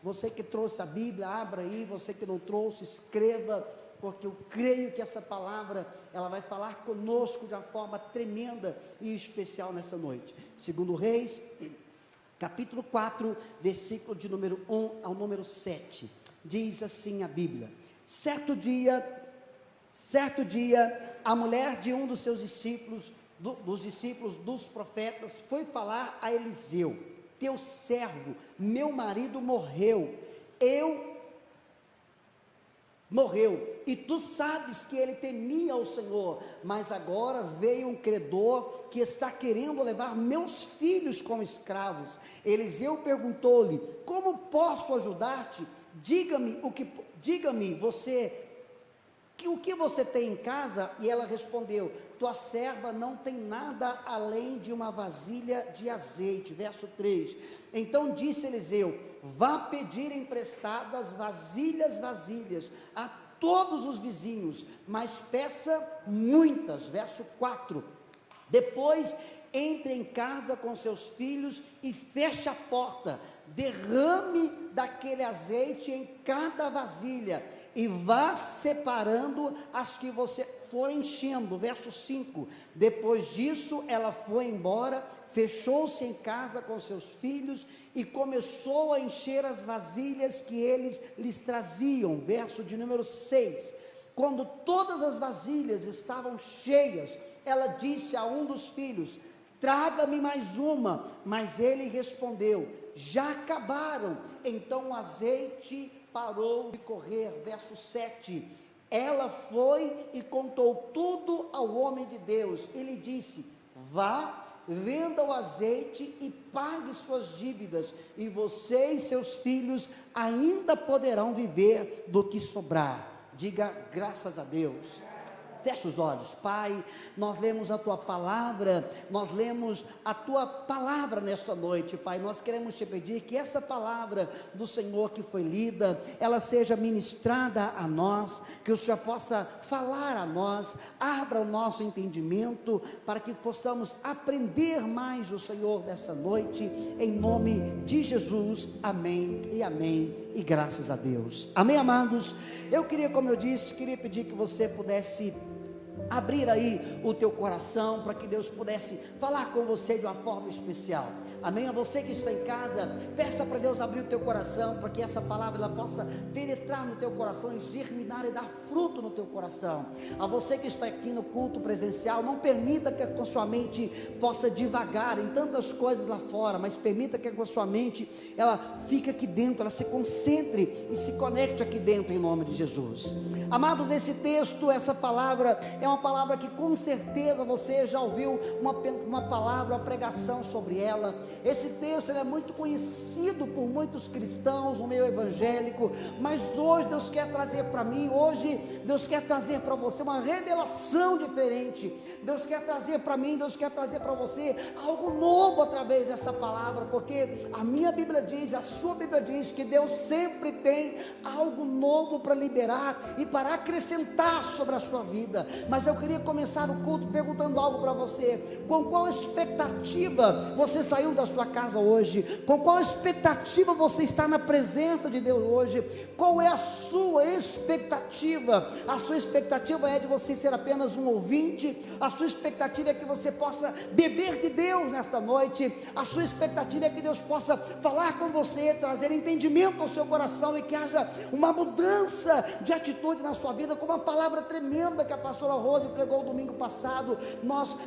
Você que trouxe a Bíblia, abra aí. Você que não trouxe, escreva, porque eu creio que essa palavra, ela vai falar conosco de uma forma tremenda e especial nessa noite. Segundo Reis, capítulo 4, versículo de número 1 ao número 7, diz assim a Bíblia: certo dia, a mulher de um dos seus discípulos, dos discípulos dos profetas, foi falar a Eliseu: teu servo, meu marido morreu, e tu sabes que ele temia o Senhor, mas agora veio um credor que está querendo levar meus filhos como escravos. Eliseu perguntou-lhe: como posso ajudar-te? Diga-me o que você tem em casa? E ela respondeu: tua serva não tem nada além de uma vasilha de azeite. Verso 3, então disse Eliseu: vá pedir emprestadas vasilhas a todos os vizinhos, mas peça muitas. Verso 4, depois entre em casa com seus filhos e feche a porta, derrame daquele azeite em cada vasilha e vá separando as que você for enchendo. Verso 5, depois disso ela foi embora, fechou-se em casa com seus filhos e começou a encher as vasilhas que eles lhes traziam. Verso de número 6, quando todas as vasilhas estavam cheias, ela disse a um dos filhos: traga-me mais uma. Mas ele respondeu: já acabaram. Então o azeite parou de correr. Verso 7, ela foi e contou tudo ao homem de Deus e lhe disse: vá, venda o azeite e pague suas dívidas, e você e seus filhos ainda poderão viver do que sobrar. Diga graças a Deus. Feche os olhos. Pai, nós lemos a Tua palavra, nesta noite, Pai. Nós queremos Te pedir que essa palavra do Senhor que foi lida, ela seja ministrada a nós, que o Senhor possa falar a nós, abra o nosso entendimento, para que possamos aprender mais o Senhor dessa noite, em nome de Jesus, amém e amém, e graças a Deus. Amém, amados? Eu queria, como eu disse, pedir que você pudesse abrir aí o teu coração, para que Deus pudesse falar com você de uma forma especial. Amém? A você que está em casa, peça para Deus abrir o teu coração, para que essa palavra ela possa penetrar no teu coração e germinar e dar fruto no teu coração. A você que está aqui no culto presencial, não permita que a sua mente possa divagar em tantas coisas lá fora, mas permita que a sua mente ela fique aqui dentro, ela se concentre e se conecte aqui dentro, em nome de Jesus. Amados, esse texto, essa palavra é uma palavra que com certeza você já ouviu uma palavra, uma pregação sobre ela. Esse texto ele é muito conhecido por muitos cristãos no meio evangélico, mas hoje Deus quer trazer para mim, hoje Deus quer trazer para você uma revelação diferente. Deus quer trazer para mim, Deus quer trazer para você algo novo através dessa palavra, porque a minha Bíblia diz, a sua Bíblia diz que Deus sempre tem algo novo para liberar e para acrescentar sobre a sua vida. Mas eu queria começar o culto perguntando algo para você: com qual expectativa você saiu da sua casa hoje? Com qual expectativa você está na presença de Deus hoje? Qual é a sua expectativa? A sua expectativa é de você ser apenas um ouvinte? A sua expectativa é que você possa beber de Deus nesta noite? A sua expectativa é que Deus possa falar com você, trazer entendimento ao seu coração e que haja uma mudança de atitude na sua vida, com uma palavra tremenda que a pastora Rose pregou domingo passado,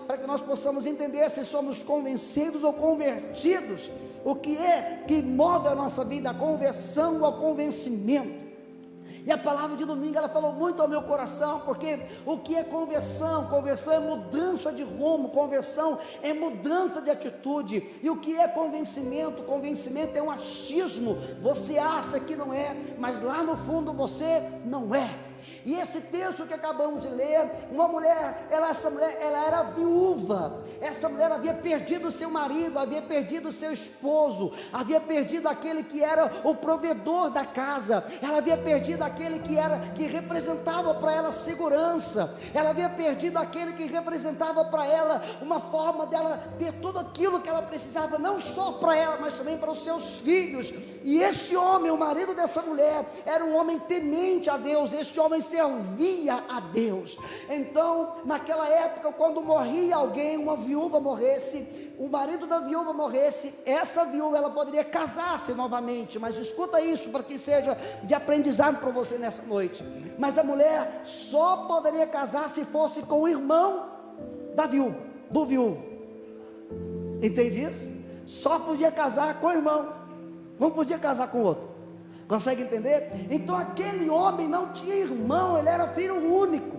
para que nós possamos entender se somos convencidos ou convertidos. O que é que move a nossa vida? A conversão ou o convencimento? E a palavra de domingo ela falou muito ao meu coração, porque o que é conversão? Conversão é mudança de rumo, conversão é mudança de atitude. E o que é convencimento? Convencimento é um achismo, você acha que não é, mas lá no fundo você não é. E esse texto que acabamos de ler, essa mulher era viúva. Essa mulher havia perdido seu marido, havia perdido seu esposo, havia perdido aquele que era o provedor da casa, ela havia perdido aquele que representava para ela segurança, ela havia perdido aquele que representava para ela uma forma dela ter tudo aquilo que ela precisava, não só para ela, mas também para os seus filhos. E esse homem, o marido dessa mulher, era um homem temente a Deus, este homem servia a Deus. Então, naquela época, quando morria alguém, uma viúva morresse, o marido da viúva morresse, essa viúva, ela poderia casar-se novamente, mas escuta isso, para que seja de aprendizado para você nessa noite, mas a mulher só poderia casar se fosse com o irmão da viúva, do viúvo, entende isso? Só podia casar com o irmão, não podia casar com o outro, consegue entender? Então aquele homem não tinha irmão, ele era filho único.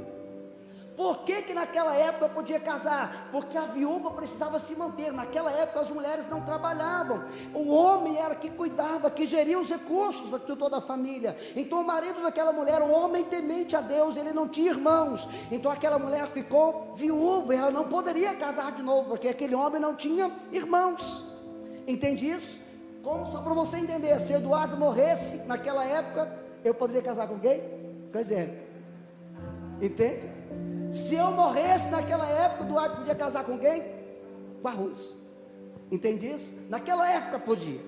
Por que naquela época podia casar? Porque a viúva precisava se manter. Naquela época as mulheres não trabalhavam, o homem era que cuidava, que geria os recursos de toda a família. Então o marido daquela mulher, um homem temente a Deus, ele não tinha irmãos, então aquela mulher ficou viúva, ela não poderia casar de novo, porque aquele homem não tinha irmãos, entende isso? Como, só para você entender, se Eduardo morresse naquela época, eu poderia casar com quem? Com Zé, entende? Se eu morresse naquela época, Eduardo podia casar com quem? Com a Rússia, entende isso? Naquela época podia.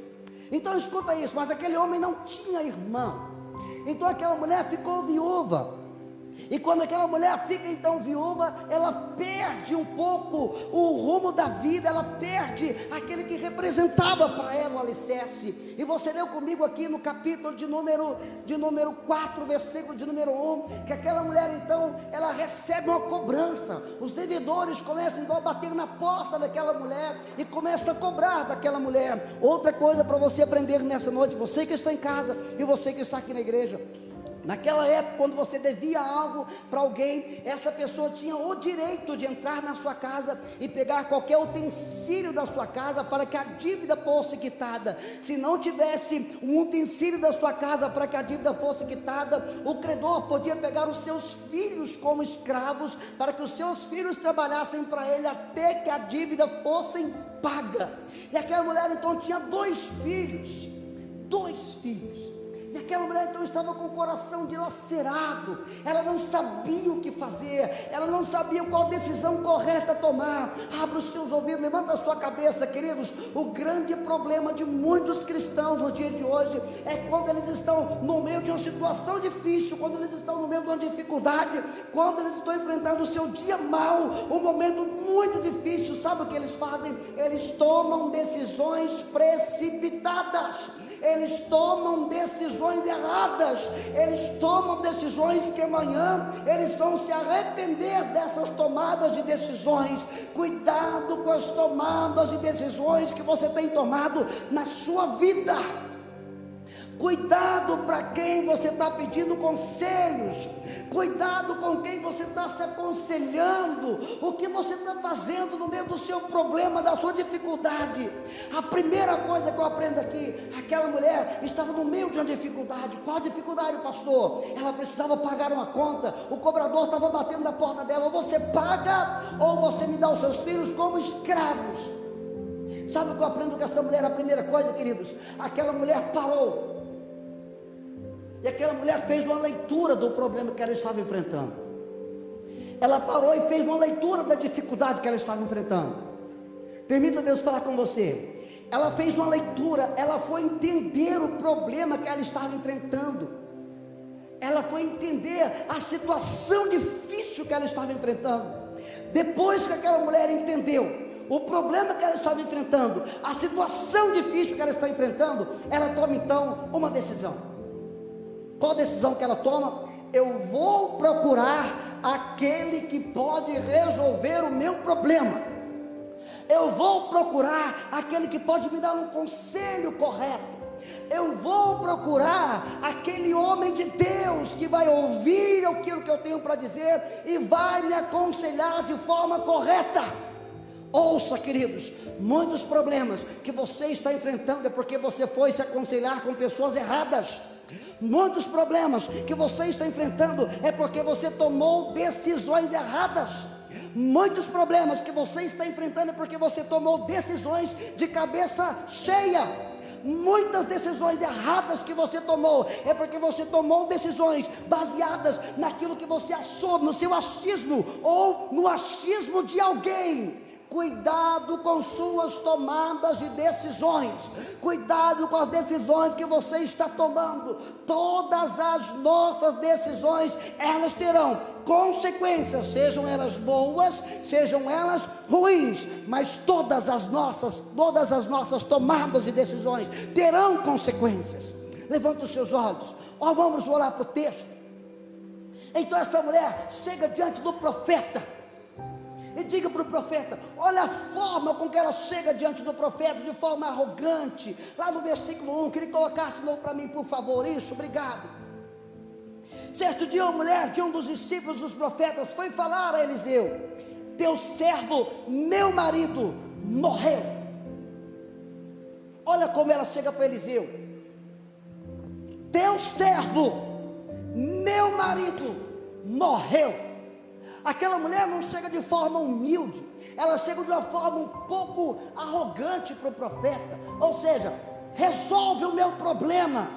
Então escuta isso, mas aquele homem não tinha irmão, então aquela mulher ficou viúva. E quando aquela mulher fica então viúva, ela perde um pouco o rumo da vida, ela perde aquele que representava para ela o alicerce. E você leu comigo aqui no capítulo de número 4, versículo de número 1, que aquela mulher então, ela recebe uma cobrança. Os devedores começam então a bater na porta daquela mulher e começam a cobrar daquela mulher. Outra coisa para você aprender nessa noite, você que está em casa e você que está aqui na igreja, naquela época, quando você devia algo para alguém, essa pessoa tinha o direito de entrar na sua casa e pegar qualquer utensílio da sua casa para que a dívida fosse quitada. Se não tivesse um utensílio da sua casa para que a dívida fosse quitada, o credor podia pegar os seus filhos como escravos, para que os seus filhos trabalhassem para ele até que a dívida fosse paga. E aquela mulher então tinha dois filhos, e aquela mulher então estava com o coração dilacerado, ela não sabia o que fazer, ela não sabia qual decisão correta tomar. Abra os seus ouvidos, levanta a sua cabeça, queridos. O grande problema de muitos cristãos no dia de hoje é quando eles estão no meio de uma situação difícil, quando eles estão no meio de uma dificuldade, quando eles estão enfrentando o seu dia mau, um momento muito difícil. Sabe o que eles fazem? Eles tomam decisões precipitadas, eles tomam decisões erradas, eles tomam decisões que amanhã eles vão se arrepender dessas tomadas de decisões. Cuidado com as tomadas de decisões que você tem tomado na sua vida. Cuidado para quem você está pedindo conselhos, cuidado com quem você está se aconselhando, o que você está fazendo no meio do seu problema, da sua dificuldade. A primeira coisa que eu aprendo aqui, aquela mulher estava no meio de uma dificuldade. Qual a dificuldade, pastor? Ela precisava pagar uma conta, o cobrador estava batendo na porta dela: ou você paga, ou você me dá os seus filhos como escravos. Sabe o que eu aprendo com essa mulher? A primeira coisa, queridos, aquela mulher parou, e aquela mulher fez uma leitura do problema que ela estava enfrentando. Ela parou e fez uma leitura da dificuldade que ela estava enfrentando. Permita Deus falar com você. Ela fez uma leitura, ela foi entender o problema que ela estava enfrentando. Ela foi entender a situação difícil que ela estava enfrentando. Depois que aquela mulher entendeu o problema que ela estava enfrentando, a situação difícil que ela está enfrentando, ela toma então uma decisão. Qual decisão que ela toma? Eu vou procurar aquele que pode resolver o meu problema. Eu vou procurar aquele que pode me dar um conselho correto. Eu vou procurar aquele homem de Deus que vai ouvir aquilo que eu tenho para dizer e vai me aconselhar de forma correta. Ouça, queridos, muitos problemas que você está enfrentando é porque você foi se aconselhar com pessoas erradas. Muitos problemas que você está enfrentando é porque você tomou decisões erradas. Muitos problemas que você está enfrentando é porque você tomou decisões de cabeça cheia. Muitas decisões erradas que você tomou é porque você tomou decisões baseadas naquilo que você achou, no seu achismo ou no achismo de alguém. Cuidado com suas tomadas de decisões, cuidado com as decisões que você está tomando. Todas as nossas decisões, elas terão consequências, sejam elas boas, sejam elas ruins, mas todas as nossas tomadas de decisões terão consequências. Levanta os seus olhos, vamos orar para o texto. Então essa mulher chega diante do profeta e diga para o profeta, olha a forma com que ela chega diante do profeta, de forma arrogante. Lá no versículo 1, queria que colocasse de novo para mim, por favor. Isso, obrigado. Certo dia, uma mulher de um dos discípulos dos profetas foi falar a Eliseu: teu servo, meu marido, morreu. Olha como ela chega para Eliseu: teu servo, meu marido, morreu. Aquela mulher não chega de forma humilde, ela chega de uma forma um pouco arrogante para o profeta, ou seja, resolve o meu problema.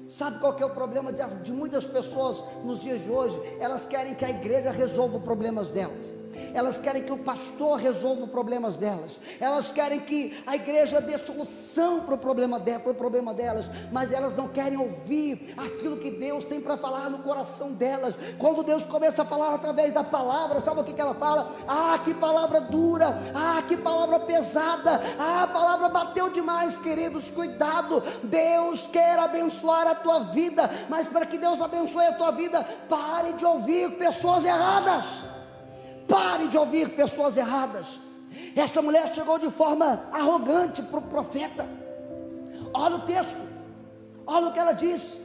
Sabe qual que é o problema de muitas pessoas nos dias de hoje? Elas querem que a igreja resolva os problemas delas, elas querem que o pastor resolva os problemas delas, elas querem que a igreja dê solução para o problema delas, mas elas não querem ouvir aquilo que Deus tem para falar no coração delas. Quando Deus começa a falar através da palavra, sabe o que ela fala? Que palavra dura, que palavra pesada, a palavra bateu demais, queridos. Cuidado, Deus quer abençoar a tua vida, mas para que Deus abençoe a tua vida, pare de ouvir pessoas erradas. Pare de ouvir pessoas erradas. Essa mulher chegou de forma arrogante para o profeta. Olha o texto, olha o que ela diz: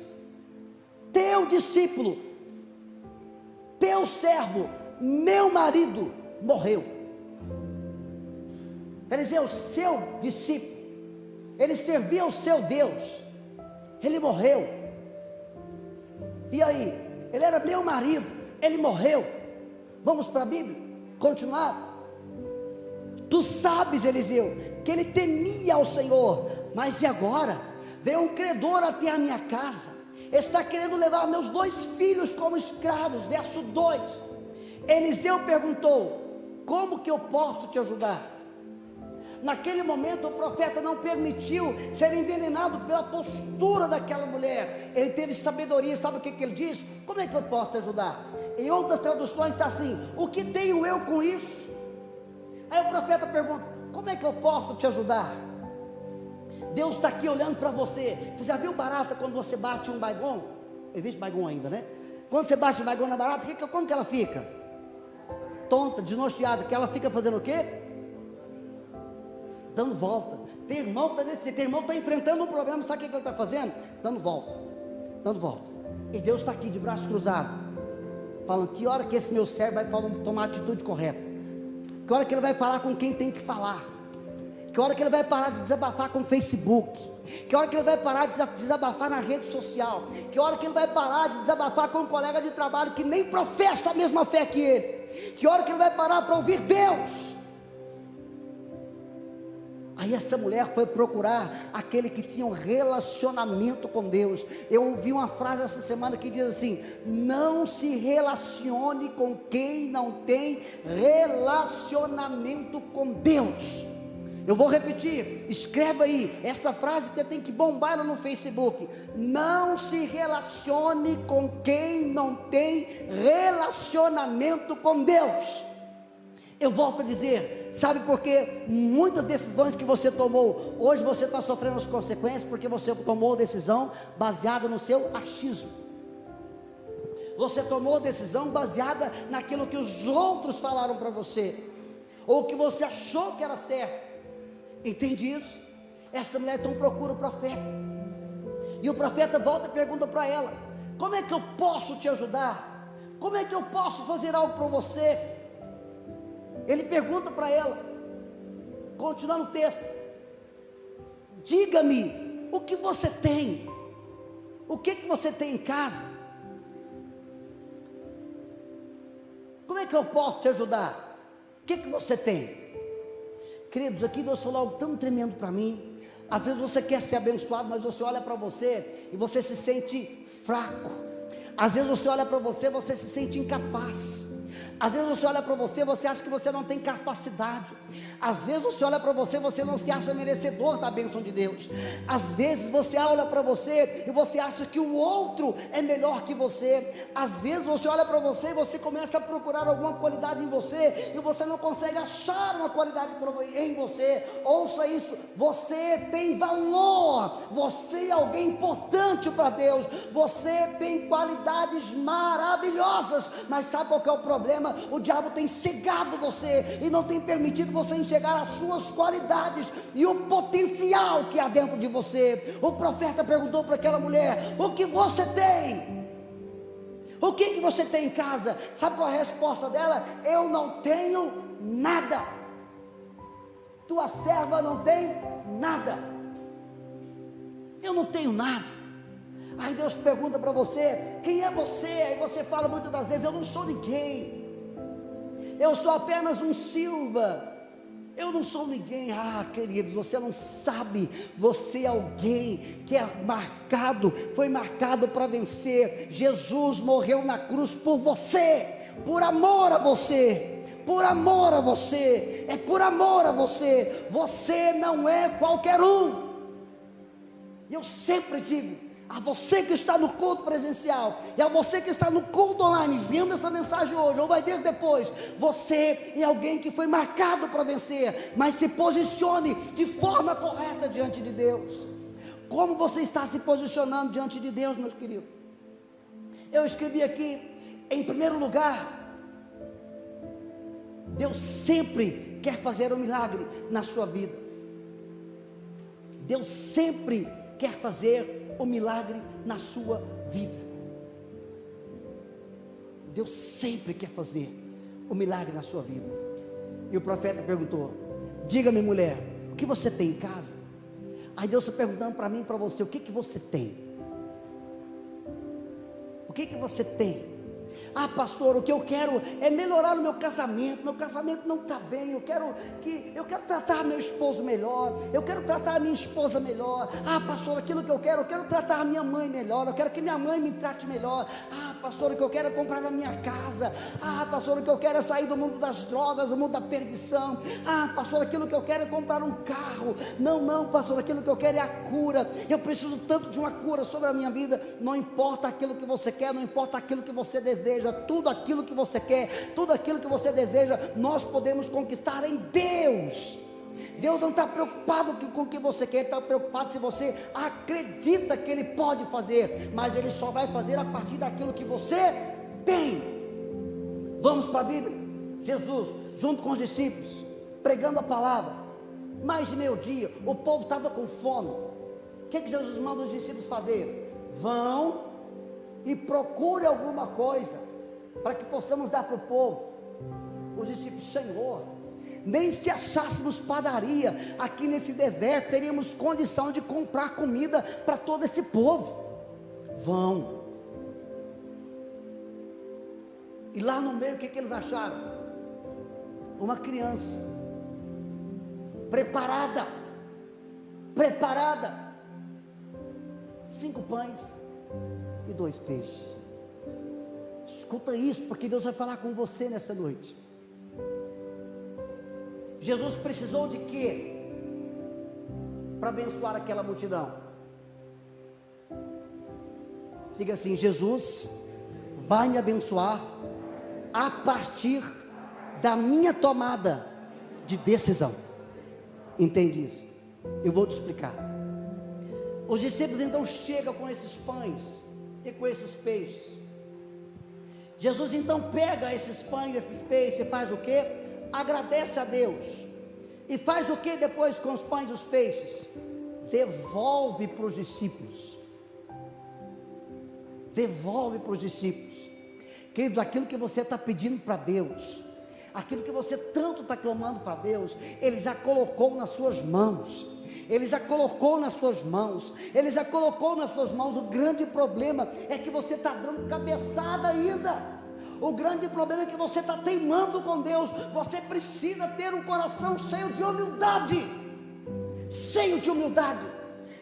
teu discípulo, teu servo, meu marido morreu. Quer dizer, o seu discípulo, ele servia ao seu Deus, ele morreu. E aí? Ele era meu marido, ele morreu. Vamos para a Bíblia, continuar. Tu sabes, Eliseu, que ele temia ao Senhor, mas e agora? Veio um credor até a minha casa, está querendo levar meus 2 filhos como escravos. Verso 2, Eliseu perguntou: como que eu posso te ajudar? Naquele momento o profeta não permitiu ser envenenado pela postura daquela mulher. Ele teve sabedoria. Sabe o que ele diz? Como é que eu posso te ajudar? Em outras traduções está assim: o que tenho eu com isso? Aí o profeta pergunta: como é que eu posso te ajudar? Deus está aqui olhando para você. Você já viu barata quando você bate um baigon? Existe baigon ainda, né? Quando você bate um baigon na barata, como que ela fica? Tonta, desnorteada. Que ela fica fazendo o quê? Dando volta. Tem irmão que está enfrentando um problema, sabe o que ele está fazendo? Dando volta, dando volta. E Deus está aqui de braço cruzado, falando: que hora que esse meu servo vai tomar a atitude correta? Que hora que ele vai falar com quem tem que falar? Que hora que ele vai parar de desabafar com o Facebook? Que hora que ele vai parar de desabafar na rede social? Que hora que ele vai parar de desabafar com um colega de trabalho que nem professa a mesma fé que ele? Que hora que ele vai parar para ouvir Deus? Aí essa mulher foi procurar aquele que tinha um relacionamento com Deus. Eu ouvi uma frase essa semana que diz assim: não se relacione com quem não tem relacionamento com Deus. Eu vou repetir, escreva aí essa frase que tem que bombar ela no Facebook: não se relacione com quem não tem relacionamento com Deus. Eu volto a dizer, sabe por quê? Muitas decisões que você tomou, hoje você está sofrendo as consequências, porque você tomou decisão baseada no seu achismo. Você tomou decisão baseada naquilo que os outros falaram para você, ou que você achou que era certo. Entende isso? Essa mulher então procura o profeta, e o profeta volta e pergunta para ela: como é que eu posso te ajudar? Como é que eu posso fazer algo para você? Ele pergunta para ela, continuando o texto: diga-me o que você tem. O que você tem em casa? Como é que eu posso te ajudar? O que você tem? Queridos, aqui Deus falou algo tão tremendo para mim. Às vezes você quer ser abençoado, mas você olha para você e você se sente fraco. Às vezes você olha para você, você se sente incapaz. Às vezes você olha para você, você acha que você não tem capacidade. Às vezes você olha para você, você não se acha merecedor da bênção de Deus. Às vezes você olha para você e você acha que o outro é melhor que você. Às vezes você olha para você e você começa a procurar alguma qualidade em você e você não consegue achar uma qualidade em você. Ouça isso, você tem valor, você é alguém importante para Deus, você tem qualidades maravilhosas, mas sabe qual que é o problema? O diabo tem cegado você e não tem permitido você enxergar as suas qualidades e o potencial que há dentro de você. O profeta perguntou para aquela mulher: o que você tem? O que você tem em casa? Sabe qual é a resposta dela? Eu não tenho nada. Tua serva não tem nada. Eu não tenho nada. Aí Deus pergunta para você: quem é você? Aí você fala muitas das vezes: eu não sou ninguém, eu sou apenas um Silva, eu não sou ninguém. Queridos, você não sabe, você é alguém que é marcado, foi marcado para vencer. Jesus morreu na cruz por você, por amor a você, por amor a você, é por amor a você. Você não é qualquer um. E eu sempre digo a você que está no culto presencial e a você que está no culto online, vendo essa mensagem hoje ou vai ver depois: você é alguém que foi marcado para vencer, mas se posicione de forma correta diante de Deus. Como você está se posicionando diante de Deus, meus queridos? Eu escrevi aqui, em primeiro lugar, Deus sempre quer fazer um milagre na sua vida. Deus sempre quer fazer o milagre na sua vida. Deus sempre quer fazer o milagre na sua vida. E o profeta perguntou: diga-me, mulher, o que você tem em casa? Aí Deus está perguntando para mim e para você: o que você tem? O que você tem? Pastor, o que eu quero é melhorar o meu casamento não está bem, eu quero tratar meu esposo melhor, eu quero tratar a minha esposa melhor. Pastor, aquilo que eu quero tratar a minha mãe melhor, eu quero que minha mãe me trate melhor. Pastor, o que eu quero é comprar na minha casa. Pastor, o que eu quero é sair do mundo das drogas, do mundo da perdição. Pastor, aquilo que eu quero é comprar um carro. Não, pastor, aquilo que eu quero é a cura. Eu preciso tanto de uma cura sobre a minha vida. Não importa aquilo que você quer, não importa aquilo que você deseja, tudo aquilo que você quer, tudo aquilo que você deseja, nós podemos conquistar em Deus. Deus não está preocupado com o que você quer, Ele está preocupado se você acredita que Ele pode fazer, mas Ele só vai fazer a partir daquilo que você tem. Vamos para a Bíblia. Jesus, junto com os discípulos, pregando a palavra, mais de meio-dia, o povo estava com fome. O que Jesus manda os discípulos fazer? Vão e procure alguma coisa para que possamos dar para o povo. Os discípulos: Senhor, nem se achássemos padaria aqui nesse deserto, teríamos condição de comprar comida para todo esse povo. Vão. E lá no meio, o que eles acharam? Uma criança preparada, 5 pães e 2 peixes. Escuta isso, porque Deus vai falar com você nessa noite. Jesus precisou de quê para abençoar aquela multidão? Diga assim: Jesus vai me abençoar a partir da minha tomada de decisão. Entende isso? Eu vou te explicar. Os discípulos então chegam com esses pães e com esses peixes. Jesus então pega esses pães, esses peixes, e faz o quê? Agradece a Deus. E faz o que depois com os pães e os peixes? Devolve para os discípulos. Devolve para os discípulos. Queridos, aquilo que você está pedindo para Deus, aquilo que você tanto está clamando para Deus, Ele já colocou nas suas mãos. Ele já colocou nas suas mãos. Ele já colocou nas suas mãos. O grande problema é que você está dando cabeçada ainda. O grande problema é que você está teimando com Deus. Você precisa ter um coração cheio de humildade. Cheio de humildade.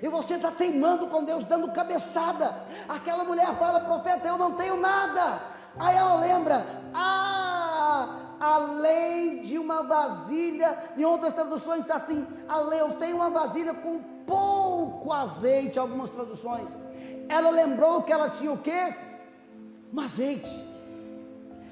E você está teimando com Deus, dando cabeçada. Aquela mulher fala: profeta, eu não tenho nada. Aí ela lembra: além de uma vasilha, em outras traduções está assim: eu tenho uma vasilha com pouco azeite, algumas traduções. Ela lembrou que ela tinha o quê? Um azeite.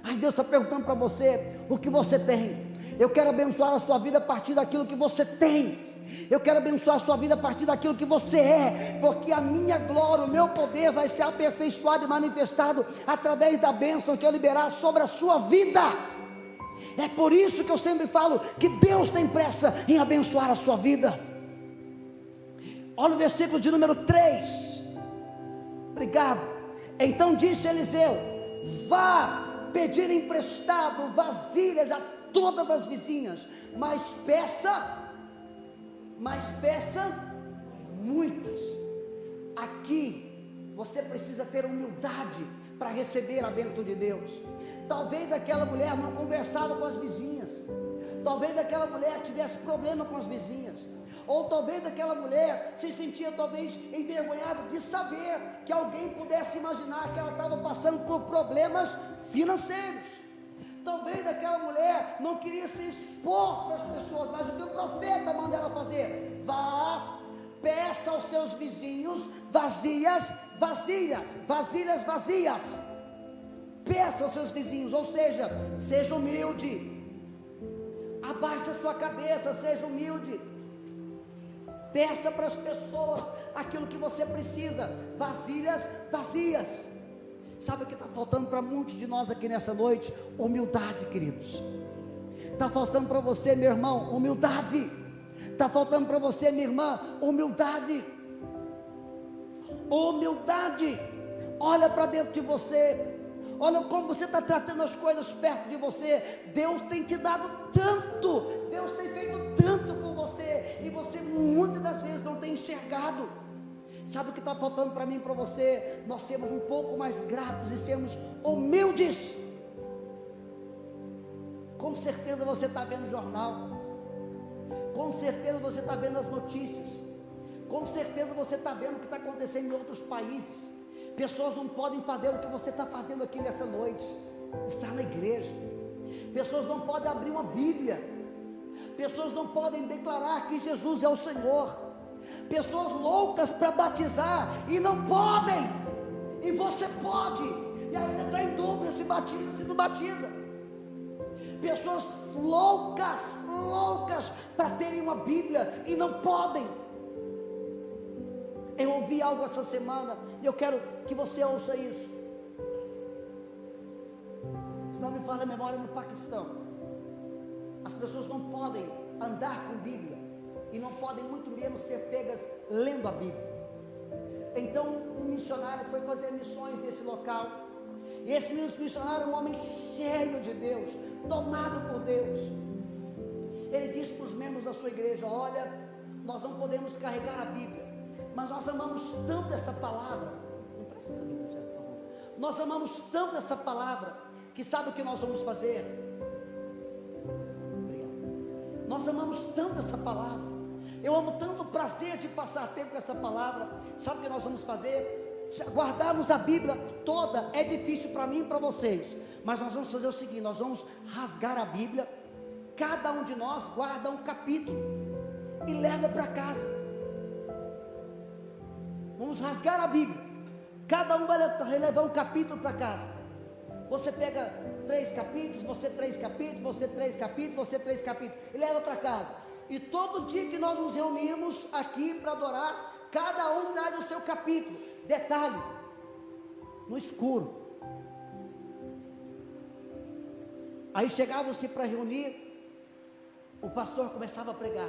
Aí Deus está perguntando para você: o que você tem? Eu quero abençoar a sua vida a partir daquilo que você tem. Eu quero abençoar a sua vida a partir daquilo que você é, porque a minha glória, o meu poder vai ser aperfeiçoado e manifestado através da bênção que eu liberar sobre a sua vida. É por isso que eu sempre falo que Deus tem pressa em abençoar a sua vida. Olha o versículo de número 3. Obrigado. Então disse Eliseu: vá pedir emprestado vasilhas a todas as vizinhas, mas peça muitas. Aqui você precisa ter humildade para receber a bênção de Deus. Talvez aquela mulher não conversava com as vizinhas, talvez aquela mulher tivesse problema com as vizinhas, ou talvez aquela mulher se sentia talvez envergonhada de saber que alguém pudesse imaginar que ela estava passando por problemas financeiros. Talvez aquela mulher não queria se expor para as pessoas, mas o que o profeta manda ela fazer? Vá, peça aos seus vizinhos vasilhas vazias. Peça aos seus vizinhos, ou seja humilde. Abaixe a sua cabeça, seja humilde. Peça para as pessoas aquilo que você precisa, vasilhas vazias. Sabe o que está faltando para muitos de nós aqui nessa noite? Humildade, queridos. Está faltando para você, meu irmão, humildade. Está faltando para você, minha irmã, humildade. Humildade. Olha para dentro de você. Olha como você está tratando as coisas perto de você. Deus tem te dado tanto. Deus tem feito tanto por você. E você muitas das vezes não tem enxergado. Sabe o que está faltando para mim e para você? Nós sermos um pouco mais gratos e sermos humildes. Com certeza você está vendo o jornal, com certeza você está vendo as notícias, com certeza você está vendo o que está acontecendo em outros países. Pessoas não podem fazer o que você está fazendo aqui nessa noite, estar na igreja. Pessoas não podem abrir uma Bíblia, pessoas não podem declarar que Jesus é o Senhor. Pessoas loucas para batizar e não podem, e você pode, e ainda está em dúvida se batiza, se não batiza. Pessoas loucas para terem uma Bíblia e não podem. Eu ouvi algo essa semana e eu quero que você ouça isso. Se não me falha a memória, no Paquistão as pessoas não podem andar com Bíblia e não podem muito menos ser pegas lendo a Bíblia. Então um missionário foi fazer missões nesse local, e esse missionário é um homem cheio de Deus, tomado por Deus. Ele disse para os membros da sua igreja: olha, nós não podemos carregar a Bíblia, mas nós amamos tanto essa palavra. Não presta essa Bíblia, por favor. Nós amamos tanto essa palavra, que sabe o que nós vamos fazer? Obrigado. Nós amamos tanto essa palavra, eu amo tanto o prazer de passar tempo com essa palavra. Sabe o que nós vamos fazer? Guardarmos a Bíblia toda é difícil para mim e para vocês, mas nós vamos fazer o seguinte: nós vamos rasgar a Bíblia, cada um de nós guarda um capítulo e leva para casa. Vamos rasgar a Bíblia, cada um vai levar um capítulo para casa. Você pega 3 capítulos, você 3 capítulos, você 3 capítulos, você 3 capítulos, e leva para casa. E todo dia que nós nos reunimos aqui para adorar, cada um traz o seu capítulo. Detalhe, no escuro. Aí chegavam-se para reunir, o pastor começava a pregar,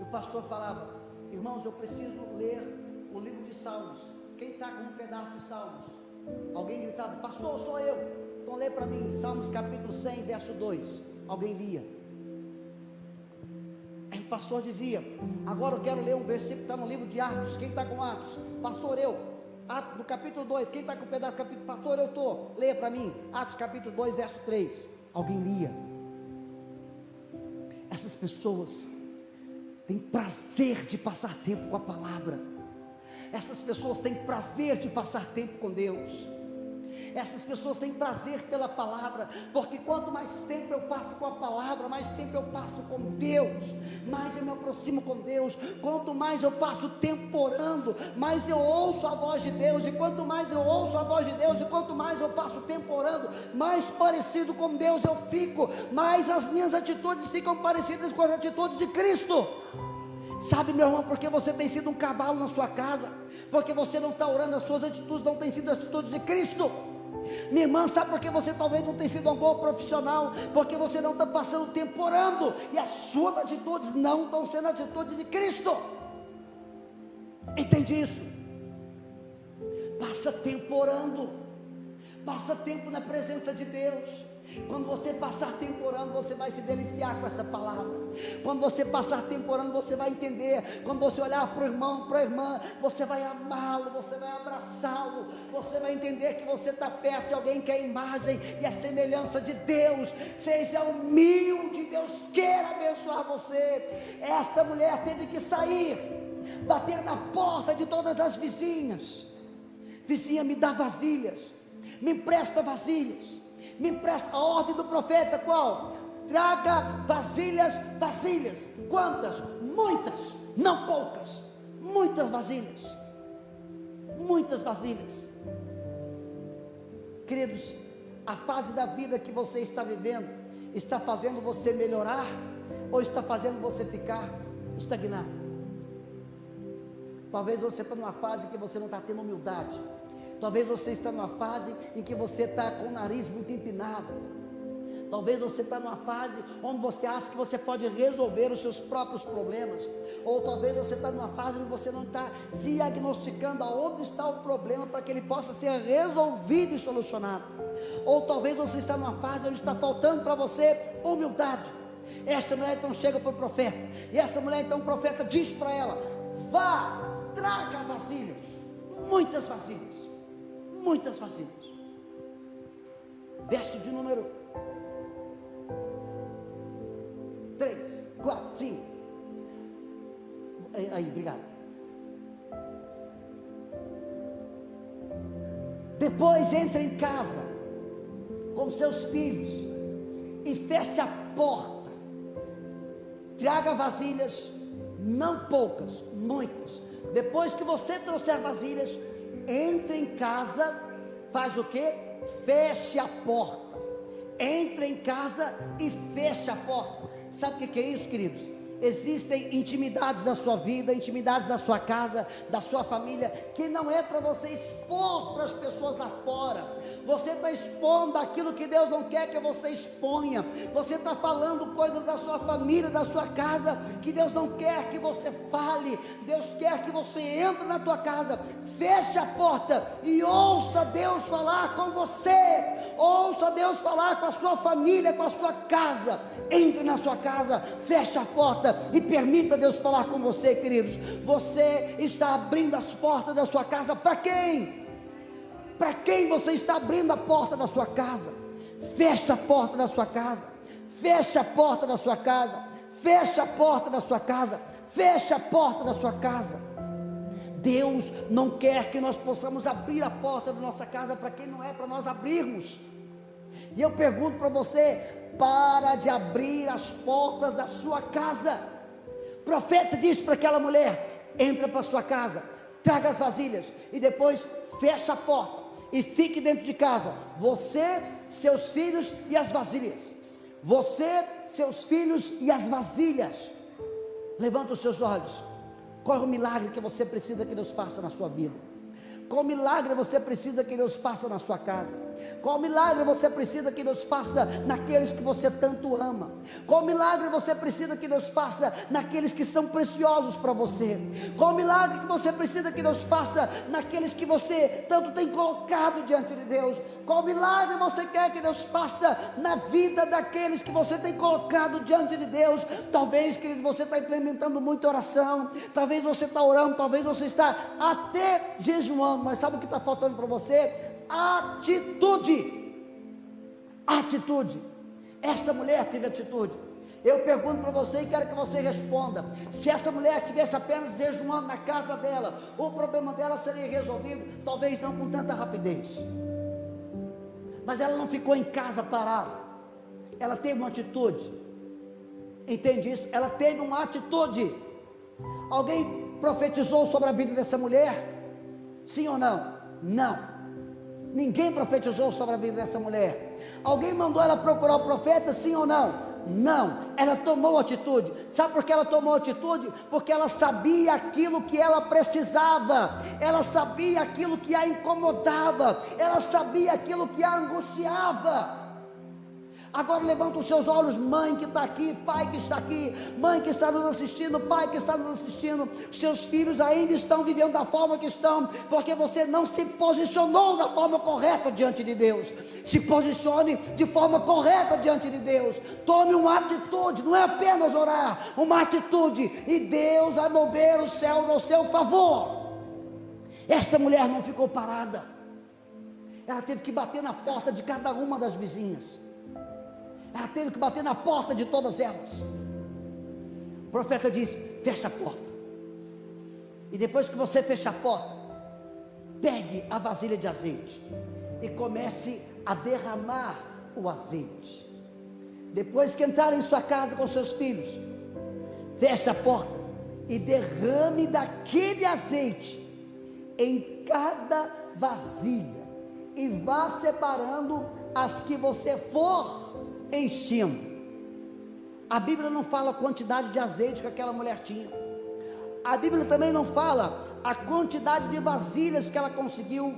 e o pastor falava: irmãos, eu preciso ler o livro de Salmos. Quem está com um pedaço de Salmos? Alguém gritava: pastor, sou eu. Então lê para mim Salmos capítulo 100, verso 2. Alguém lia. É pastor dizia. Agora eu quero ler um versículo que está no livro de Atos. Quem está com Atos? Pastor, eu. Atos, no capítulo 2, quem está com o pedaço do capítulo? Pastor, eu estou. Leia para mim. Atos capítulo 2, verso 3. Alguém lia. Essas pessoas têm prazer de passar tempo com a palavra. Essas pessoas têm prazer de passar tempo com Deus. Essas pessoas têm prazer pela palavra, porque quanto mais tempo eu passo com a palavra, mais tempo eu passo com Deus, mais eu me aproximo com Deus. Quanto mais eu passo tempo orando, mais eu ouço a voz de Deus, e quanto mais eu ouço a voz de Deus, e quanto mais eu passo tempo orando, mais parecido com Deus eu fico, mais as minhas atitudes ficam parecidas com as atitudes de Cristo. Sabe, meu irmão, porque você tem sido um cavalo na sua casa, porque você não está orando, as suas atitudes não têm sido as atitudes de Cristo. Minha irmã, sabe por que você talvez não tenha sido uma boa profissional? Porque você não está passando tempo orando, e as suas atitudes não estão sendo atitudes de Cristo. Entende isso? Passa tempo orando, passa tempo na presença de Deus. Quando você passar tempo orando, você vai se deliciar com essa palavra. Quando você passar tempo orando, você vai entender. Quando você olhar para o irmão, para a irmã, você vai amá-lo, você vai abraçá-lo. Você vai entender que você está perto de alguém que é a imagem e a semelhança de Deus. Seja humilde, Deus quer abençoar você. Esta mulher teve que sair, bater na porta de todas as vizinhas. Vizinha, me dá vasilhas, me empresta vasilhas. Me empresta. A ordem do profeta qual? Traga vasilhas, vasilhas. Quantas? Muitas, não poucas. Muitas vasilhas. Muitas vasilhas. Queridos, a fase da vida que você está vivendo está fazendo você melhorar ou está fazendo você ficar estagnado? Talvez você está numa fase que você não está tendo humildade. Talvez você está numa fase em que você está com o nariz muito empinado. Talvez você está numa fase onde você acha que você pode resolver os seus próprios problemas. Ou talvez você está numa fase onde você não está diagnosticando aonde está o problema para que ele possa ser resolvido e solucionado. Ou talvez você está numa fase onde está faltando para você humildade. Essa mulher então chega para o profeta. E essa mulher então o profeta diz para ela: vá, traga vasilhas. Muitas vasilhas. Muitas vasilhas. Verso de número 3, 4, 5. Aí, obrigado. Depois entra em casa com seus filhos e feche a porta. Traga vasilhas, não poucas, muitas. Depois que você trouxer vasilhas, entre em casa, faz o que? Feche a porta. Entre em casa e feche a porta. Sabe o que é isso, queridos? Existem intimidades da sua vida, intimidades da sua casa, da sua família, que não é para você expor para as pessoas lá fora. Você está expondo aquilo que Deus não quer que você exponha. Você está falando coisas da sua família, da sua casa, que Deus não quer que você fale. Deus quer que você entre na tua casa, feche a porta e ouça Deus falar com você. Ouça Deus falar com a sua família, com a sua casa. Entre na sua casa, feche a porta e permita Deus falar com você, queridos. Você está abrindo as portas da sua casa para quem? Para quem você está abrindo a porta da sua casa? Feche a porta da sua casa. Feche a porta da sua casa. Feche a porta da sua casa. Feche a porta da sua casa. Deus não quer que nós possamos abrir a porta da nossa casa para quem não é para nós abrirmos. E eu pergunto para você: para de abrir as portas da sua casa. O profeta disse para aquela mulher: entra para a sua casa, traga as vasilhas e depois fecha a porta e fique dentro de casa, você, seus filhos e as vasilhas. Você, seus filhos e as vasilhas. Levanta os seus olhos. Qual é o milagre que você precisa que Deus faça na sua vida? Qual milagre você precisa que Deus faça na sua casa? Qual milagre você precisa que Deus faça naqueles que você tanto ama? Qual milagre você precisa que Deus faça naqueles que são preciosos para você? Qual milagre que você precisa que Deus faça naqueles que você tanto tem colocado diante de Deus? Qual milagre você quer que Deus faça na vida daqueles que você tem colocado diante de Deus? Talvez, queridos, você está implementando muita oração, talvez você está orando, talvez você está até jejuando, mas sabe o que está faltando para você? Atitude. Atitude. Essa mulher teve atitude. Eu pergunto para você e quero que você responda: se essa mulher estivesse apenas jejuando na casa dela, o problema dela seria resolvido? Talvez não com tanta rapidez, mas ela não ficou em casa parada, ela teve uma atitude. Entende isso? Ela teve uma atitude. Alguém profetizou sobre a vida dessa mulher? Sim ou não? Não. Ninguém profetizou sobre a vida dessa mulher. Alguém mandou ela procurar o profeta? Sim ou não? Não. Ela tomou atitude. Sabe por que ela tomou atitude? Porque ela sabia aquilo que ela precisava, ela sabia aquilo que a incomodava, ela sabia aquilo que a angustiava. Agora levanta os seus olhos, mãe que está aqui, pai que está aqui, mãe que está nos assistindo, pai que está nos assistindo. Seus filhos ainda estão vivendo da forma que estão, porque você não se posicionou da forma correta diante de Deus. Se posicione de forma correta diante de Deus. Tome uma atitude, não é apenas orar, uma atitude, e Deus vai mover os céus ao seu favor. Esta mulher não ficou parada, ela teve que bater na porta de cada uma das vizinhas. Ela teve que bater na porta de todas elas. O profeta disse: fecha a porta. E depois que você fechar a porta, pegue a vasilha de azeite e comece a derramar o azeite. Depois que entrar em sua casa com seus filhos, feche a porta e derrame daquele azeite em cada vasilha, e vá separando as que você for enchendo. A Bíblia não fala a quantidade de azeite que aquela mulher tinha. A Bíblia também não fala a quantidade de vasilhas que ela conseguiu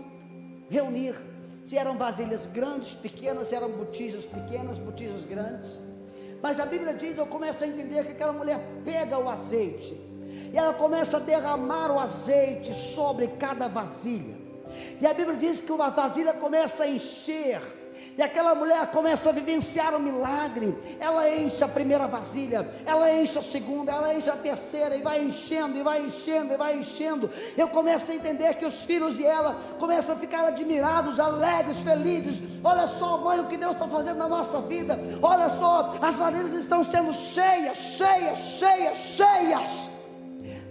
reunir. Se eram vasilhas grandes, pequenas, se eram botijas pequenas, botijas grandes. Mas a Bíblia diz, eu começo a entender que aquela mulher pega o azeite e ela começa a derramar o azeite sobre cada vasilha. E a Bíblia diz que uma vasilha começa a encher, e aquela mulher começa a vivenciar o milagre. Ela enche a primeira vasilha, ela enche a segunda, ela enche a terceira, e vai enchendo, e vai enchendo, e vai enchendo. Eu começo a entender que os filhos e ela começam a ficar admirados, alegres, felizes. Olha só, mãe, o que Deus está fazendo na nossa vida. Olha só, as vasilhas estão sendo cheias, cheias, cheias, cheias.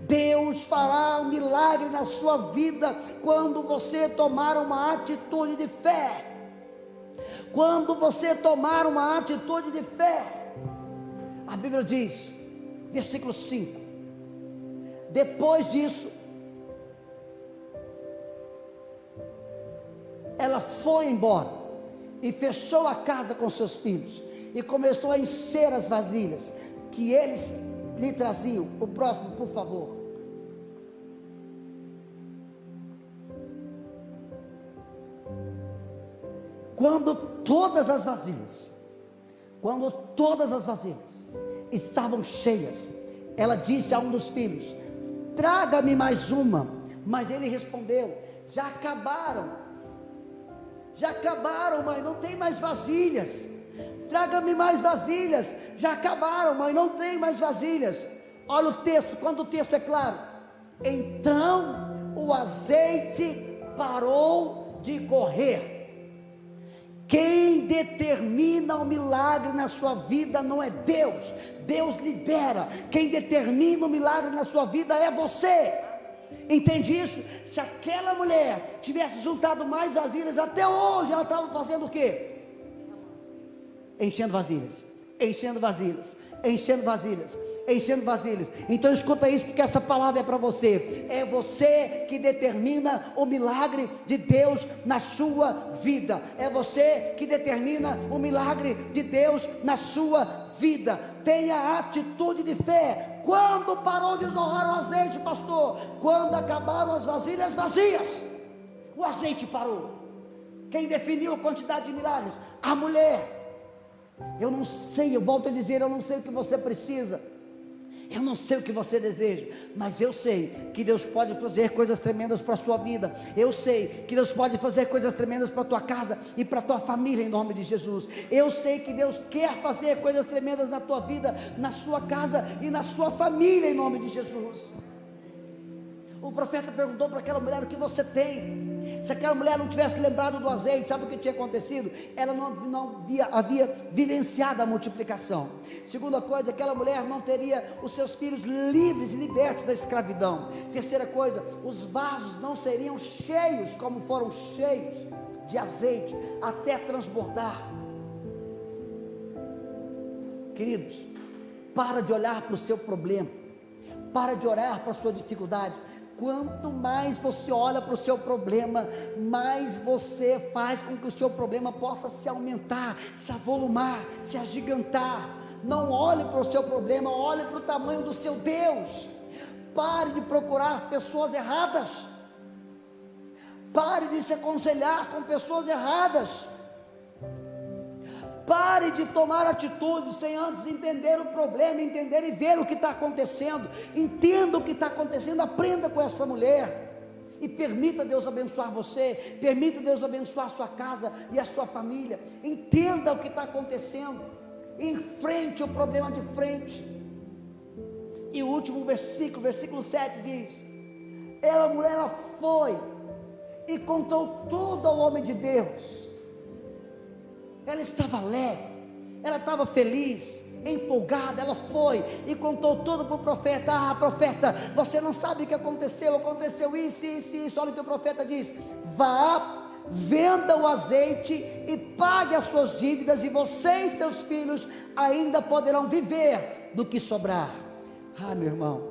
Deus fará um milagre na sua vida quando você tomar uma atitude de fé. Quando você tomar uma atitude de fé. A Bíblia diz, versículo 5: depois disso, ela foi embora e fechou a casa com seus filhos e começou a encher as vasilhas que eles lhe traziam. O próximo, por favor. Quando todas as vasilhas estavam cheias, ela disse a um dos filhos: traga-me mais uma. Mas ele respondeu: já acabaram, mãe, não tem mais vasilhas. Traga-me mais vasilhas. Já acabaram, mãe, não tem mais vasilhas. Olha o texto, quando o texto é claro: então o azeite parou de correr. Quem determina o milagre na sua vida não é Deus. Deus libera. Quem determina o milagre na sua vida é você. Entende isso? Se aquela mulher tivesse juntado mais vasilhas, até hoje ela estava fazendo o quê? Enchendo vasilhas, enchendo vasilhas, enchendo vasilhas, enchendo vasilhas. Então escuta isso, porque essa palavra é para você. É você que determina o milagre de Deus na sua vida. É você que determina o milagre de Deus na sua vida. Tenha atitude de fé. Quando parou de jorrar o azeite, pastor? Quando acabaram as vasilhas vazias. O azeite parou. Quem definiu a quantidade de milagres? A mulher. Eu não sei, eu volto a dizer, eu não sei o que você precisa, eu não sei o que você deseja, mas eu sei que Deus pode fazer coisas tremendas para a sua vida. Eu sei que Deus pode fazer coisas tremendas para a tua casa e para a tua família, em nome de Jesus. Eu sei que Deus quer fazer coisas tremendas na tua vida, na sua casa e na sua família, em nome de Jesus. O profeta perguntou para aquela mulher: o que você tem? Se aquela mulher não tivesse lembrado do azeite, sabe o que tinha acontecido? Ela não havia vivenciado a multiplicação. Segunda coisa, aquela mulher não teria os seus filhos livres e libertos da escravidão. Terceira coisa, os vasos não seriam cheios como foram cheios de azeite até transbordar. Queridos, para de olhar para o seu problema, para de olhar para a sua dificuldade. Quanto mais você olha para o seu problema, mais você faz com que o seu problema possa se aumentar, se avolumar, se agigantar. Não olhe para o seu problema, olhe para o tamanho do seu Deus. Pare de procurar pessoas erradas, pare de se aconselhar com pessoas erradas, pare de tomar atitude sem antes entender o problema, entender e ver o que está acontecendo. Entenda o que está acontecendo, aprenda com essa mulher e permita Deus abençoar você, permita Deus abençoar a sua casa e a sua família. Entenda o que está acontecendo, enfrente o problema de frente. E o último versículo 7 diz: ela foi e contou tudo ao homem de Deus. Ela estava alegre, ela estava feliz, empolgada. Ela foi e contou tudo para o profeta. Ah, profeta, você não sabe o que aconteceu isso. Olha o que o profeta diz: vá, venda o azeite e pague as suas dívidas, e você e seus filhos ainda poderão viver do que sobrar. Ah, meu irmão,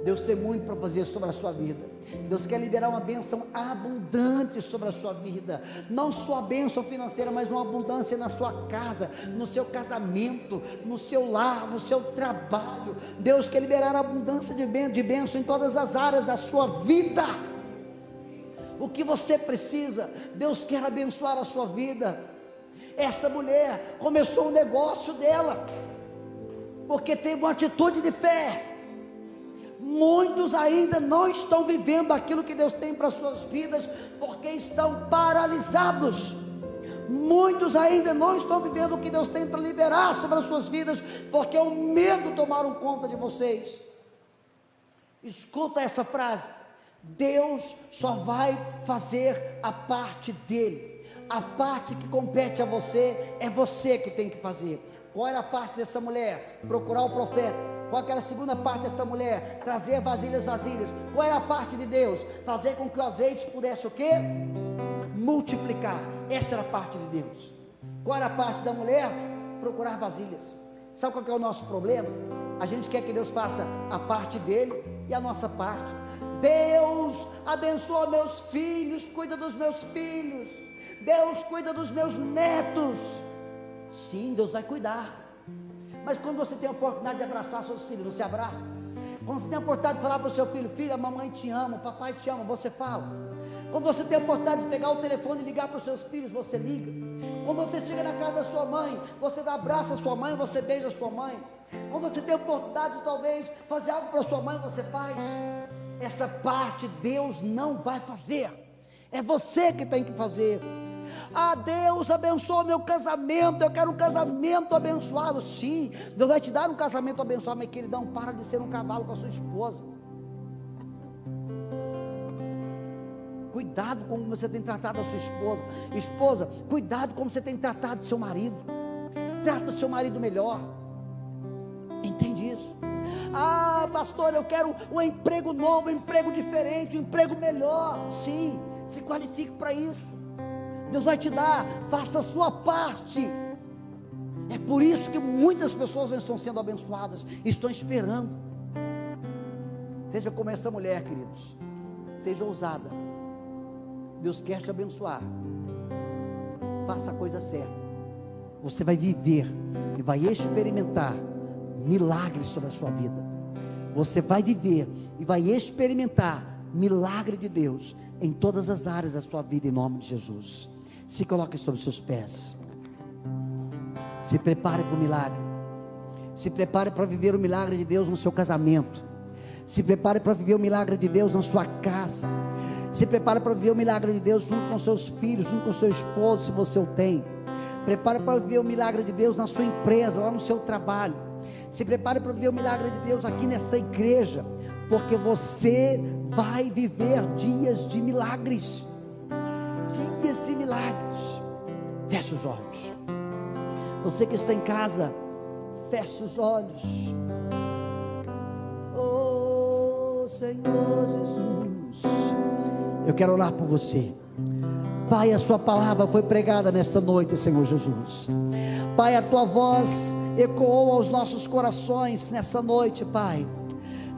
Deus tem muito para fazer sobre a sua vida. Deus quer liberar uma bênção abundante sobre a sua vida, não só a bênção financeira, mas uma abundância na sua casa, no seu casamento, no seu lar, no seu trabalho. Deus quer liberar a abundância de bênção em todas as áreas da sua vida. O que você precisa, Deus quer abençoar a sua vida. Essa mulher começou o negócio dela, porque teve uma atitude de fé. Muitos ainda não estão vivendo aquilo que Deus tem para as suas vidas, porque estão paralisados. Muitos ainda não estão vivendo o que Deus tem para liberar sobre as suas vidas, porque o medo tomaram conta de vocês. Escuta essa frase: Deus só vai fazer a parte dele. A parte que compete a você, é você que tem que fazer. Qual era a parte dessa mulher? Procurar o profeta. Qual era a segunda parte dessa mulher? Trazer vasilhas vazias. Qual era a parte de Deus? Fazer com que o azeite pudesse o quê? Multiplicar. Essa era a parte de Deus. Qual era a parte da mulher? Procurar vasilhas. Sabe qual que é o nosso problema? A gente quer que Deus faça a parte dele e a nossa parte. Deus abençoa meus filhos, cuida dos meus filhos. Deus cuida dos meus netos. Sim, Deus vai cuidar. Mas quando você tem a oportunidade de abraçar seus filhos, você abraça? Quando você tem a oportunidade de falar para o seu filho: filha, a mamãe te ama, o papai te ama, você fala? Quando você tem a oportunidade de pegar o telefone e ligar para os seus filhos, você liga? Quando você chega na casa da sua mãe, você abraça a sua mãe, você beija a sua mãe? Quando você tem a oportunidade de talvez fazer algo para a sua mãe, você faz? Essa parte Deus não vai fazer, é você que tem que fazer. Ah, Deus abençoa meu casamento, eu quero um casamento abençoado. Sim, Deus vai te dar um casamento abençoado, mas queridão, para de ser um cavalo com a sua esposa. Cuidado como você tem tratado a sua esposa. Esposa, cuidado como você tem tratado o seu marido. Trata o seu marido melhor. Entende isso? Ah, pastor, eu quero um emprego novo, um emprego diferente, um emprego melhor. Sim, se qualifique para isso. Deus vai te dar, faça a sua parte. É por isso que muitas pessoas não estão sendo abençoadas, estão esperando. Seja como essa mulher, queridos, seja ousada. Deus quer te abençoar. Faça a coisa certa. Você vai viver e vai experimentar milagres sobre a sua vida. Você vai viver e vai experimentar milagre de Deus em todas as áreas da sua vida, em nome de Jesus. Se coloque sobre os seus pés. Se prepare para o milagre. Se prepare para viver o milagre de Deus no seu casamento. Se prepare para viver o milagre de Deus na sua casa. Se prepare para viver o milagre de Deus junto com seus filhos, junto com seu esposo, se você o tem. Prepare para viver o milagre de Deus na sua empresa, lá no seu trabalho. Se prepare para viver o milagre de Deus aqui nesta igreja, porque você vai viver dias de milagres. Dias de milagres. Feche os olhos. Você que está em casa, feche os olhos. Oh Senhor Jesus, eu quero orar por você. Pai, a sua palavra foi pregada nesta noite, Senhor Jesus. Pai, a tua voz ecoou aos nossos corações nessa noite, Pai.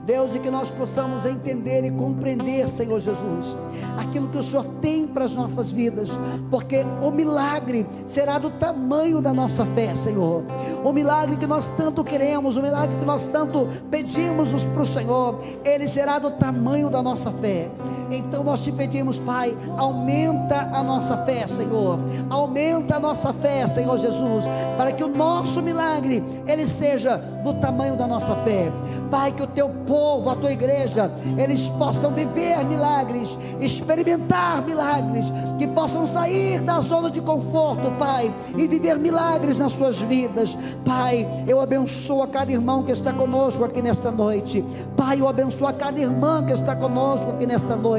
Deus, e que nós possamos entender e compreender, Senhor Jesus, aquilo que o Senhor tem para as nossas vidas, porque o milagre será do tamanho da nossa fé, Senhor. O milagre que nós tanto queremos, o milagre que nós tanto pedimos para o Senhor, ele será do tamanho da nossa fé. Então nós te pedimos, Pai, aumenta a nossa fé, Senhor. Aumenta a nossa fé, Senhor Jesus, para que o nosso milagre, ele seja do tamanho da nossa fé. Pai, que o teu povo, a tua igreja, eles possam viver milagres, experimentar milagres, que possam sair da zona de conforto, Pai, e viver milagres nas suas vidas. Pai, eu abençoo a cada irmão que está conosco aqui nesta noite. Pai, eu abençoo a cada irmã que está conosco aqui nesta noite.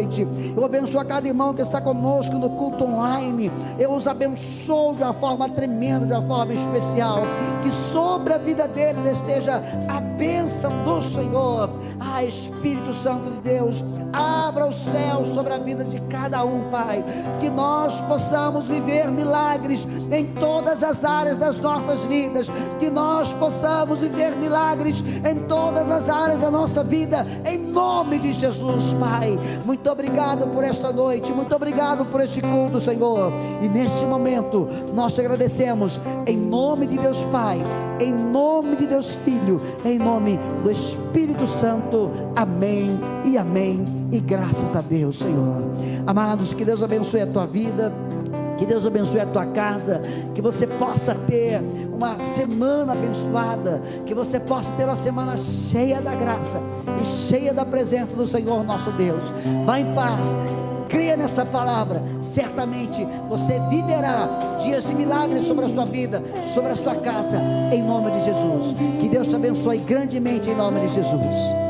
Eu abençoo a cada irmão que está conosco no culto online. Eu os abençoo de uma forma tremenda, de uma forma especial. Que sobre a vida deles esteja a bênção do Senhor. Ah, Espírito Santo de Deus, abra o céu sobre a vida de cada um, Pai. Que nós possamos viver milagres em todas as áreas das nossas vidas. Que nós possamos viver milagres em todas as áreas da nossa vida, em nome de Jesus, Pai. Muito obrigado por esta noite, muito obrigado por este culto, Senhor. E neste momento nós te agradecemos, em nome de Deus Pai, em nome de Deus Filho, em nome do Espírito Santo. Amém e amém, e graças a Deus, Senhor. Amados, que Deus abençoe a tua vida, que Deus abençoe a tua casa, que você possa ter uma semana abençoada, que você possa ter uma semana cheia da graça e cheia da presença do Senhor nosso Deus. Vá em paz, creia nessa palavra, certamente você viverá dias de milagres sobre a sua vida, sobre a sua casa, em nome de Jesus. Que Deus te abençoe grandemente em nome de Jesus.